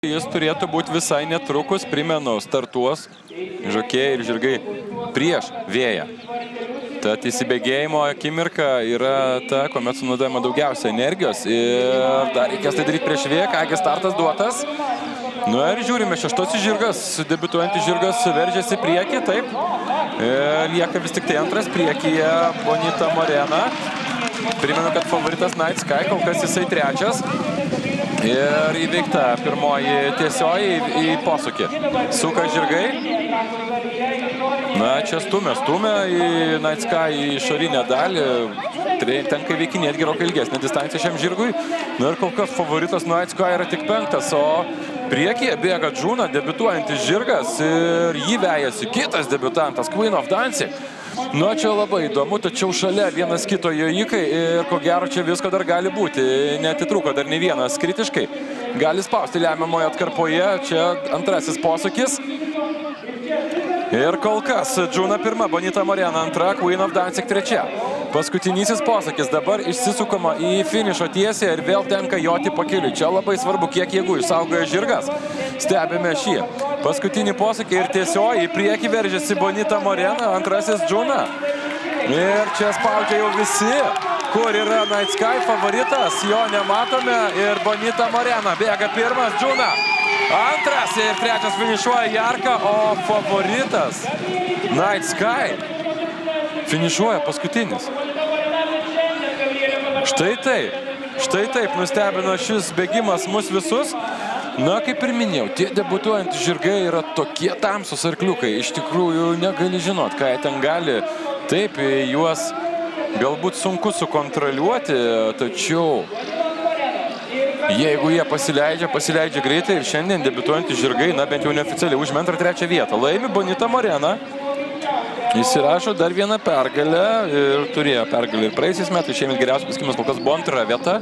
Jis turėtų būti visai netrukus, primenu, startuos žokėjai ir žirgai prieš vėją. Tad įsibėgėjimo akimirka yra ta, kuomet sunaudojama daugiausia energijos ir dar reikės tai daryti prieš vėją, kągi startas duotas. Nu ir žiūrime, šeštasis žirgas, debiutuojantis žirgas veržiasi priekį, taip. Lieka vis tik tai antras priekyje Bonita Morena. Primenu, kad favoritas Night Sky, kol kas jisai trečias. Ir įveikta pirmoji tiesioji į posūkį. Suka žirgai. Na, čia stumia į Night Sky į išorinę dalį. Tenka įveikinėti gerokai ilgesnę distanciją šiam žirgui. Na ir kol kas favoritas Night Sky yra tik penktas, o priekyje bėga Džuna, debiutuojantis žirgas. Ir jį vejasi kitas debiutantas, Queen of Dancing. Nu, čia labai įdomu, tačiau šalia vienas kito jojikai ir ko gero čia visko dar gali būti. Netitrūko dar ne vienas kritiškai. Gali spausti lemiamoje atkarpoje. Čia antrasis posūkis. Ir kol kas Džuna pirma, Bonita Morena antra, Queen of Dancing trečia. Paskutinysis posūkis. Dabar išsisukama į finišo tiesiąją ir vėl tenka joti pakeliui. Čia labai svarbu, kiek jėgų išsaugoja žirgas. Stebime šį paskutinį posūkį ir tiesioji į priekį veržiasi Bonita Morena, antrasis Džuna. Ir čia spaudžia jau visi. Kur yra Night Sky favoritas? Jo nematome. Ir Bonita Morena bėga pirmas, Džuna antras ir trečias finišuoja Jarka, o favoritas Night Sky finišuoja paskutinis. Štai taip nustebino šis bėgimas mus visus. Na, kaip ir minėjau, tie debiutuojantys žirgai yra tokie tamsūs arkliukai. Iš tikrųjų, negali žinot, ką jie ten gali. Taip, juos galbūt sunku sukontroliuoti, tačiau jeigu jie pasileidžia greitai ir šiandien debiutuojantys žirgai, na, bent jau neoficialiai užima antrą trečią vietą. Laimi Bonita Morena. Įsirašo dar vieną pergalę ir turėjo pergalę ir praėjusiais metais. Šiemet geriausias pasiekimas kol kas buvo antra vieta.